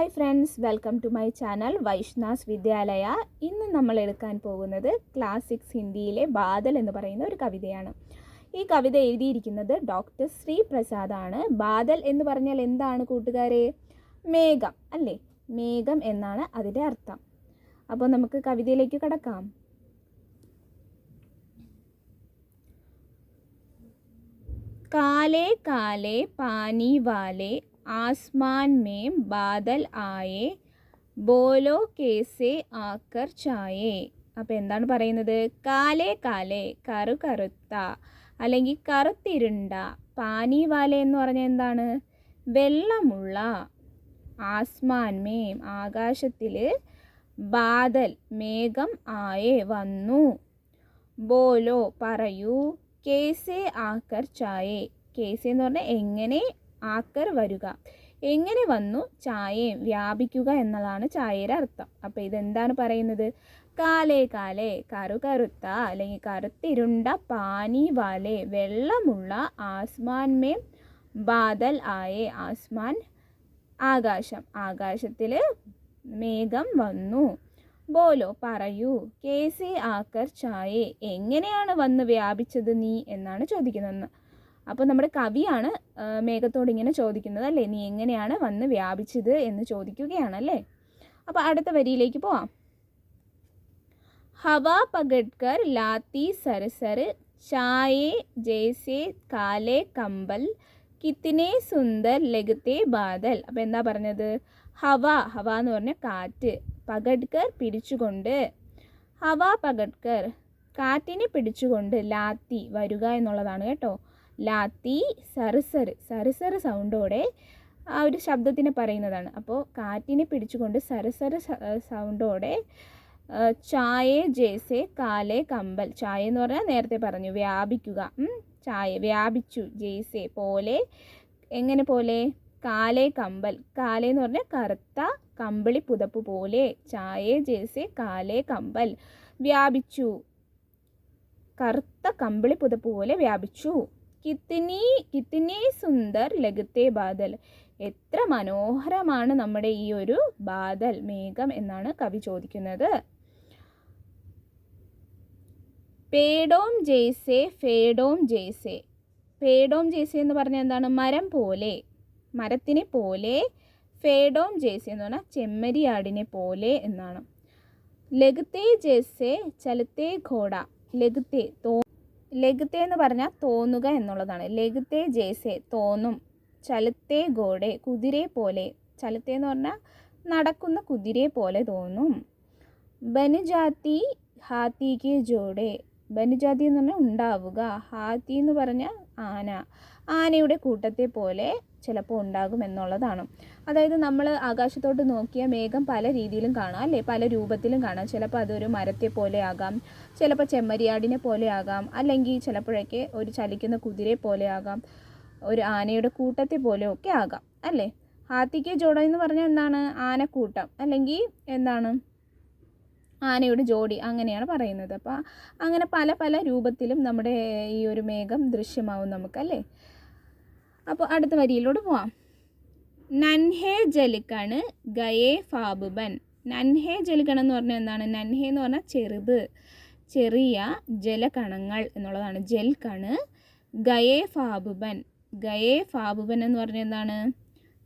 Hi friends, welcome to my channel Vaishnas Vidyalaya. ഇന്ന് നമ്മൾ എടുക്കാൻ പോകുന്നത് ക്ലാസ് 6 ഹിന്ദിയിലെ ബാദൽ എന്ന് പറയുന്ന ഒരു കവിതയാണ്. ഈ കവിത എഴുതിയിരിക്കുന്നത് ഡോക്ടർ ശ്രീ പ്രസാദാണ്. ബാദൽ എന്ന് പറഞ്ഞാൽ എന്താണ് കൂട്ടുകാരെ? മേഘം അല്ലേ? മേഘം എന്നാണ് അതിൻ്റെ അർത്ഥം. അപ്പോൾ നമുക്ക് കവിതയിലേക്ക് കടക്കാം. കാലേ കാലേ പാനി വാലേ आसमान में बादल आए ബോലോ കേസേ ആക്കർ ചായേ. അപ്പോൾ എന്താണ് പറയുന്നത്? കാലേ കാലേ കറുത്ത അല്ലെങ്കിൽ കറുത്തിരുണ്ട, പാനി വാല എന്ന് പറഞ്ഞാൽ എന്താണ്? വെള്ളമുള്ള, ആസ്മാൻ മേം ആകാശത്തിൽ, ബാദൽ മേഘം, ആയേ വന്നു, ബോലോ പറയൂ, കേസേ ആക്കർ ചായേ കേസേ എന്ന് പറഞ്ഞാൽ എങ്ങനെ, ആക്കർ വരുക എങ്ങനെ വന്നു, ചായയെ വ്യാപിക്കുക എന്നതാണ് ചായയുടെ അർത്ഥം. അപ്പോൾ ഇതെന്താണ് പറയുന്നത്? കാലേ കാലേ കറുത്ത അല്ലെങ്കിൽ കറുത്തിരുണ്ട, പാനി വാലേ വെള്ളമുള്ള, ആസ്മാൻ മേം ബാദൽ ആയേ ആസ്മാൻ ആകാശം, ആകാശത്തിൽ മേഘം വന്നു, ബോലോ പറയൂ, കേസേ ആക്കർ ചായേ എങ്ങനെയാണ് വന്ന് വ്യാപിച്ചത് നീ എന്നാണ് ചോദിക്കുന്നത്. അപ്പോൾ നമ്മുടെ കവിയാണ് മേഘത്തോട് ഇങ്ങനെ ചോദിക്കുന്നത് അല്ലേ, നീ എങ്ങനെയാണ് വന്ന് വ്യാപിച്ചത് എന്ന് ചോദിക്കുകയാണല്ലേ. അപ്പോൾ അടുത്ത വരിയിലേക്ക് പോവാം. ഹവാ പകഡ്കർ ലാത്തി സർസർ ചായേ ജേസേ കാലേ കമ്പൽ കിത്തനെ സുന്ദർ ലഗത്തെ ബാദൽ. അപ്പോൾ എന്താ പറഞ്ഞത്? ഹവ എന്ന് പറഞ്ഞാൽ കാറ്റ്, പകഡ്കർ പിടിച്ചുകൊണ്ട്, ഹവാ പകഡ്കർ കാറ്റിനെ പിടിച്ചുകൊണ്ട്, ലാത്തി വരുക എന്നുള്ളതാണ് കേട്ടോ. ലാത്തി സരസർ സൗണ്ടോടെ ആ ഒരു ശബ്ദത്തിന് പറയുന്നതാണ്. അപ്പോൾ കാറ്റിനെ പിടിച്ചുകൊണ്ട് സരസർ സൗണ്ടോടെ, ചായേ ജേസേ കാലേ കമ്പൽ, ചായ എന്ന് പറഞ്ഞാൽ നേരത്തെ പറഞ്ഞു വ്യാപിക്കുക, ചായ വ്യാപിച്ചു, ജേസേ പോലെ, എങ്ങനെ പോലെ, കാലേ കമ്പൽ, കാലേ എന്ന് പറഞ്ഞാൽ കറുത്ത കമ്പിളി പുതപ്പ് പോലെ, ചായേ ജേസേ കാലേ കമ്പൽ വ്യാപിച്ചു, കറുത്ത കമ്പിളി പുതപ്പ് പോലെ വ്യാപിച്ചു. കിത്തനി സുന്ദർ ലഗത്തെ ബാദൽ, എത്ര മനോഹരമാണ് നമ്മുടെ ഈ ഒരു ബാദൽ മേഘം എന്നാണ് കവി ചോദിക്കുന്നത്. പേടോം ജേസേ ഫേഡോം ജേസേ, പേടോം ജേസേ എന്ന് പറഞ്ഞാൽ എന്താണ്? മരം പോലെ, മരത്തിനെ പോലെ, ഫേഡോം ജേസേ എന്ന് പറഞ്ഞാൽ ചെമ്മരിയാടിനെ പോലെ എന്നാണ്. ലഗത്തെ ജേസേ ചലത്തെ ഘോഡ, ലഗത്തെ എന്ന് പറഞ്ഞാൽ തോന്നുക എന്നുള്ളതാണ്. ലഗത്തെ ജേസേ തോന്നും, ചലത്തെ ഘോഡെ കുതിരയെ പോലെ, ചലത്തെ എന്ന് പറഞ്ഞാൽ നടക്കുന്ന കുതിരയെ പോലെ തോന്നും. ബനുജാതി ഹാത്തിക്ക് ജോഡെ, ബനുജാതി എന്ന് പറഞ്ഞാൽ ഉണ്ടാവുക, ഹാത്തി എന്ന് പറഞ്ഞാൽ ആന, ആനയുടെ കൂട്ടത്തെ പോലെ ചിലപ്പോൾ ഉണ്ടാകും എന്നുള്ളതാണ്. അതായത് നമ്മൾ ആകാശത്തോട്ട് നോക്കിയ മേഘം പല രീതിയിലും കാണാം അല്ലേ, പല രൂപത്തിലും കാണാം. ചിലപ്പോൾ അതൊരു മരത്തെ പോലെ ആകാം, ചിലപ്പോൾ ചെമ്മരിയാടിനെ പോലെ ആകാം, അല്ലെങ്കിൽ ചിലപ്പോഴൊക്കെ ഒരു ചലിക്കുന്ന കുതിരയെ പോലെ ആകാം, ഒരു ആനയുടെ കൂട്ടത്തെ പോലെയൊക്കെ ആകാം അല്ലേ. ഹാത്തിക്ക് ജോഡ എന്ന് പറഞ്ഞാൽ എന്താണ്? ആനക്കൂട്ടം അല്ലെങ്കിൽ എന്താണ്, ആനയുടെ ജോഡി, അങ്ങനെയാണ് പറയുന്നത്. അപ്പോൾ അങ്ങനെ പല പല രൂപത്തിലും നമ്മുടെ ഈ ഒരു മേഘം ദൃശ്യമാവും നമുക്കല്ലേ. അപ്പോൾ അടുത്ത വരിയിലോട്ട് പോവാം. നൻഹേ ജലിക്കണ് ഗയേ ഫാബുബൻ, നൻഹേ ജലിക്കൺ എന്ന് പറഞ്ഞാൽ എന്താണ്? നൻഹേ എന്ന് പറഞ്ഞാൽ ചെറുത്, ചെറിയ ജലകണങ്ങൾ എന്നുള്ളതാണ്. ജൽക്കണ്, ഗയേ ഫാബുബൻ, ഗയേ ഫാബുബൻ എന്ന് പറഞ്ഞാൽ എന്താണ്?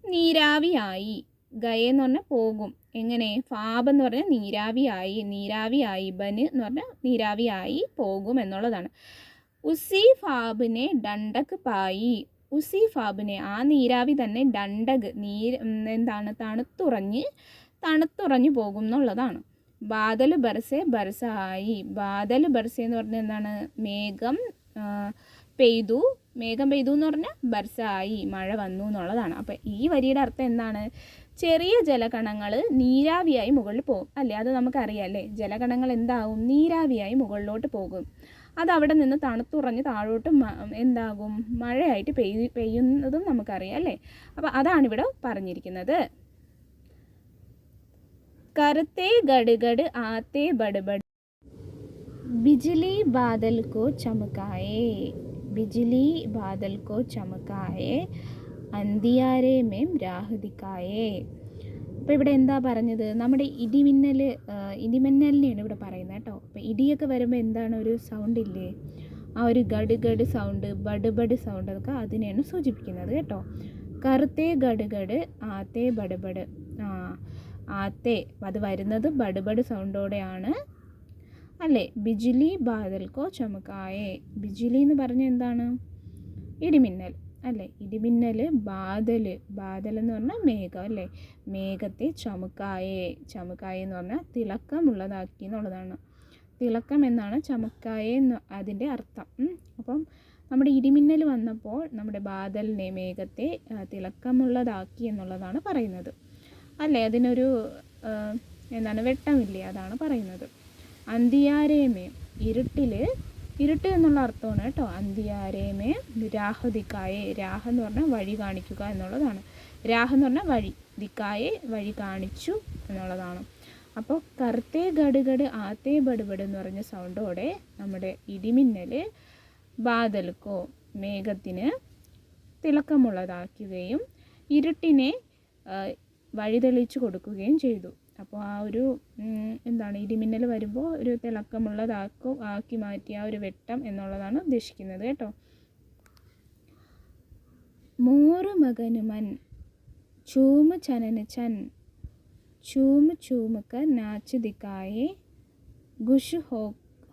നീരാവിയായി, ഗയേ എന്ന് പറഞ്ഞാൽ പോകും, എങ്ങനെ? ഫാബ് എന്ന് പറഞ്ഞാൽ നീരാവിയായി, ബന് എന്ന് പറഞ്ഞാൽ നീരാവിയായി പോകും എന്നുള്ളതാണ്. ഉസി ഫാബിനെ ഡണ്ടക്ക് പായി, ഉസി ഫാബിനെ ആ നീരാവി തന്നെ, ഡണ്ടക് എന്താണ്? തണുത്തുറഞ്ഞു പോകും എന്നുള്ളതാണ്. ബാദൽ ബർസെ ബർസായി, ബാദൽ ബർസെ എന്ന് പറഞ്ഞാൽ എന്താണ്? മേഘം പെയ്തു എന്ന് പറഞ്ഞാൽ ബർസായി മഴ വന്നു എന്നുള്ളതാണ്. അപ്പോൾ ഈ വരിയുടെ അർത്ഥം എന്താണ്? ചെറിയ ജലകണങ്ങൾ നീരാവിയായി മുകളിൽ പോകും അല്ലേ, അത് നമുക്കറിയാം അല്ലേ. ജലകണങ്ങൾ എന്താവും? നീരാവിയായി മുകളിലോട്ട് പോകും, അത് അവിടെ നിന്ന് തണുത്തുറഞ്ഞ് താഴോട്ട് എന്താകും? മഴയായിട്ട് പെയ്യുന്നതും നമുക്കറിയാം അല്ലേ. അപ്പോൾ അതാണിവിടെ പറഞ്ഞിരിക്കുന്നത്. കറുത്തേ ഗഡ്ഗഡ് ആത്തേ ബഡ്ബഡ് ബിജ്ലി ബാദൽ കോ ചമകായേ, बिजली बादल को चमकाए अंधियारे में राह दिखाए. അപ്പോൾ ഇവിടെ എന്താ പറഞ്ഞത്, നമ്മുടെ ഇടിമിന്നലിനെയാണ് ഇവിടെ പറയുന്നത് കേട്ടോ. അപ്പോൾ ഇടിയൊക്കെ വരുമ്പോൾ എന്താണ് ഒരു സൗണ്ട് ഇല്ലേ, ആ ഒരു Garh Garh sound, bud bud sound ഒക്കെ അതിനെയാണ് സൂചിപ്പിക്കുന്നത് കേട്ടോ. കറുത്തേ ഗഡ് ഗഡ് ആത്തേ ബഡ് ബഡ്. ആത്തേ അത് വരുന്നത് ബഡ് ബഡ് സൗണ്ടോടെയാണ് അല്ലേ. ബിജിലി ബാദൽക്കോ ചമക്കായേ. ബിജിലി എന്ന് പറഞ്ഞാൽ എന്താണ്, ഇടിമിന്നൽ അല്ലേ. ഇടിമിന്നൽ ബാദൽ എന്ന് പറഞ്ഞാൽ മേഘം അല്ലേ. മേഘത്തെ ചമുക്കായേ. ചമുക്കായേ എന്ന് പറഞ്ഞാൽ തിളക്കമുള്ളതാക്കി എന്നുള്ളതാണ്. തിളക്കം എന്നാണ് ചമുക്കായേ എന്ന് അതിൻ്റെ അർത്ഥം. അപ്പം നമ്മുടെ ഇടിമിന്നൽ വന്നപ്പോൾ നമ്മുടെ ബാദലിനെ, മേഘത്തെ തിളക്കമുള്ളതാക്കി എന്നുള്ളതാണ് പറയുന്നത് അല്ലേ. അതിനൊരു എന്താണ്, വെട്ടമില്ലേ, അതാണ് പറയുന്നത്. അന്തിയാരേമേ, ഇരുട്ട് എന്നുള്ള അർത്ഥമാണ് കേട്ടോ. അന്തിയാരേമേ രാഹ് ദിക്കായെ. രാഹ് എന്ന് പറഞ്ഞാൽ വഴി കാണിക്കുക എന്നുള്ളതാണ്. രാഹ് എന്ന് പറഞ്ഞാൽ വഴി, ദിക്കായെ വഴി കാണിച്ചു എന്നുള്ളതാണ്. അപ്പോൾ കറുത്തേ ഗഡ് ഗഡ് ആത്തേ ബഡ് ബഡ് എന്ന് പറഞ്ഞ സൗണ്ടോടെ നമ്മുടെ ഇടിമിന്നൽ ബാദൽക്കോ മേഘത്തിന് തിളക്കമുള്ളതാക്കുകയും ഇരുട്ടിനെ വഴിതെളിച്ചു കൊടുക്കുകയും ചെയ്തു. അപ്പോൾ ആ ഒരു എന്താണ്, ഇടിമിന്നൽ വരുമ്പോൾ ഒരു ആക്കി മാറ്റിയ ആ ഒരു വെട്ടം എന്നുള്ളതാണ് ഉദ്ദേശിക്കുന്നത് കേട്ടോ. മോറ് മകനുമൻ ചൂമ് ചനന് ചൻ ചൂമ് ചൂമക്കർ നാച്ച് ദിക്കായെ ഗുഷ്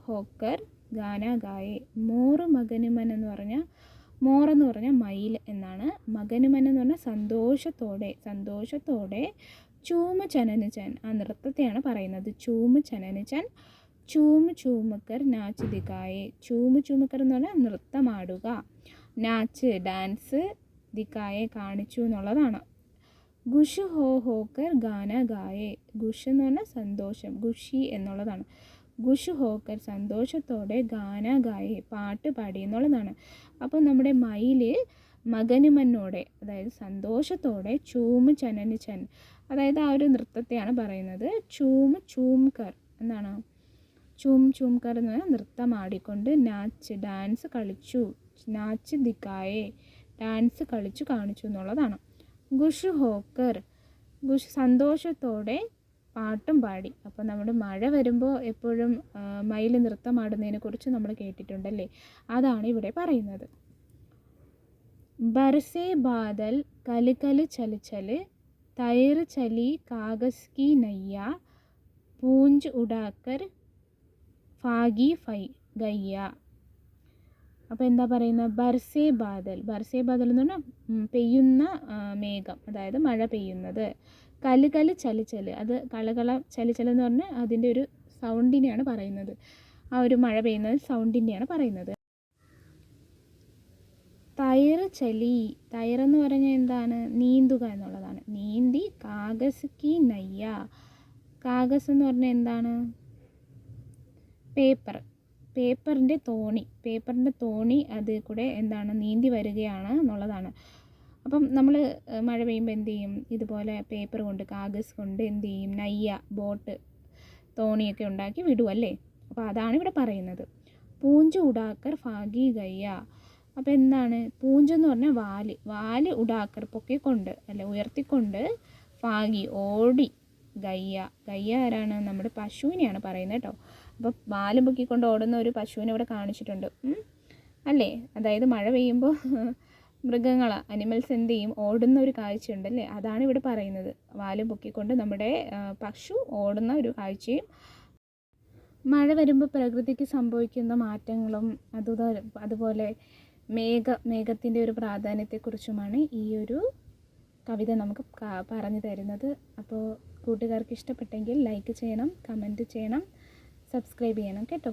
ഹോക്കർ ഗാന ഗായെ. മോറ് മകനുമൻ എന്ന് പറഞ്ഞാൽ, മോറെന്ന് പറഞ്ഞാൽ മയിൽ എന്നാണ്. മകനുമൻ എന്ന് പറഞ്ഞാൽ സന്തോഷത്തോടെ ചൂമ് ചനന് ചൻ, ആ നൃത്തത്തെയാണ് പറയുന്നത്. ചൂമ് ചനന് ചൻ ചൂമ് ചൂമക്കർ നാച്ച് ദിക്കായെ. ചൂമ് ചൂമക്കർ എന്ന് പറഞ്ഞാൽ നൃത്തമാടുക, നാച്ച് ഡാൻസ്, ദിക്കായെ കാണിച്ചു എന്നുള്ളതാണ്. ഗുഷ് ഹോക്കർ ഗാന ഗായെ. ഗുഷ് എന്ന് പറഞ്ഞാൽ സന്തോഷം, ഖുഷി എന്നുള്ളതാണ്. ഗുഷ് ഹോക്കർ സന്തോഷത്തോടെ, ഗാന ഗായെ പാട്ട് പാടി എന്നുള്ളതാണ്. അപ്പോൾ നമ്മുടെ മയിൽ മകനുമന്നോടെ, അതായത് സന്തോഷത്തോടെ, ചൂമ് ചനന് ചൻ, അതായത് ആ ഒരു നൃത്തത്തെയാണ് പറയുന്നത്. ചൂമ് ചൂംകർ എന്നാണ്, ചൂംകർ എന്ന് പറഞ്ഞാൽ നൃത്തമാടിക്കൊണ്ട്, നാച്ച് ഡാൻസ് കളിച്ചു, നാച്ച് ദിക്കായെ ഡാൻസ് കളിച്ചു കാണിച്ചു എന്നുള്ളതാണ്. ഗുഷ് ഹോക്കർ, ഗുഷ് സന്തോഷത്തോടെ പാട്ടും പാടി. അപ്പോൾ നമ്മുടെ മഴ വരുമ്പോൾ എപ്പോഴും മയിൽ നൃത്തമാടുന്നതിനെ കുറിച്ച് നമ്മൾ കേട്ടിട്ടുണ്ടല്ലേ, അതാണ് ഇവിടെ പറയുന്നത്. ബർസേ ബാദൽ കല് കല് ചല് ചല് തൈർ ചലി കാഗസ് കി നയ്യ പൂഞ്ച് ഉടാക്കർ ഫാഗി ഗയ്യ. അപ്പോൾ എന്താ പറയുന്നത്, ബർസേ ബാദൽ എന്ന് പറഞ്ഞാൽ പെയ്യുന്ന മേഘം, അതായത് മഴ പെയ്യുന്നത്. കല് കല് ചല് ചല്, അത് കളകള ചല് ചല് എന്ന് പറഞ്ഞാൽ അതിൻ്റെ ഒരു സൗണ്ടിനെയാണ് പറയുന്നത്. ആ ഒരു മഴ പെയ്യുന്നത് സൗണ്ടിനെയാണ് പറയുന്നത്. തൈർ ചലി, തൈറെന്ന് പറഞ്ഞാൽ എന്താണ്, നീന്തുക എന്നുള്ളതാണ്. നീന്തി. കാഗസ് കി നയ്യ, കാഗസ് എന്ന് പറഞ്ഞാൽ എന്താണ്, പേപ്പറിൻ്റെ തോണി അതിൽ കൂടെ എന്താണ് നീന്തി വരികയാണ് എന്നുള്ളതാണ്. അപ്പം നമ്മൾ മഴ പെയ്യുമ്പോൾ എന്ത് ചെയ്യും, ഇതുപോലെ പേപ്പർ കൊണ്ട്, കാഗസ് കൊണ്ട് എന്ത് ചെയ്യും, നയ്യ ബോട്ട്, തോണിയൊക്കെ ഉണ്ടാക്കി വിടുമല്ലേ. അപ്പോൾ അതാണ് ഇവിടെ പറയുന്നത്. പൂഞ്ച് ഉടാക്കർ ഫാഗി ഗയ്യ. അപ്പോൾ എന്താണ്, പൂഞ്ചെന്ന് പറഞ്ഞാൽ വാല് ഉടാക്കർ പൊക്കിക്കൊണ്ട് അല്ലെ ഉയർത്തിക്കൊണ്ട്, ഫാഗി ഓടി, ഗയ്യ ആരാണ്, നമ്മുടെ പശുവിനെയാണ് പറയുന്നത് കേട്ടോ. അപ്പോൾ വാലും പൊക്കിക്കൊണ്ട് ഓടുന്ന ഒരു പശുവിനെ ഇവിടെ കാണിച്ചിട്ടുണ്ട് അല്ലേ. അതായത് മഴ പെയ്യുമ്പോൾ മൃഗങ്ങൾ, അനിമൽസ് എന്ത് ചെയ്യും, ഓടുന്ന ഒരു കാഴ്ചയുണ്ടല്ലേ, അതാണ് ഇവിടെ പറയുന്നത്. വാലും പൊക്കിക്കൊണ്ട് നമ്മുടെ പശു ഓടുന്ന ഒരു കാഴ്ചയും. മഴ വരുമ്പോൾ പ്രകൃതിക്ക് സംഭവിക്കുന്ന മാറ്റങ്ങളും അതുപോലെ മേഘത്തിൻ്റെ ഒരു പ്രാധാന്യത്തെക്കുറിച്ചുമാണ് ഈ ഒരു കവിത നമുക്ക് പറഞ്ഞു തരുന്നത്. അപ്പോൾ കൂട്ടുകാർക്ക് ഇഷ്ടപ്പെട്ടെങ്കിൽ ലൈക്ക് ചെയ്യണം, കമൻറ്റ് ചെയ്യണം, സബ്സ്ക്രൈബ് ചെയ്യണം കേട്ടോ.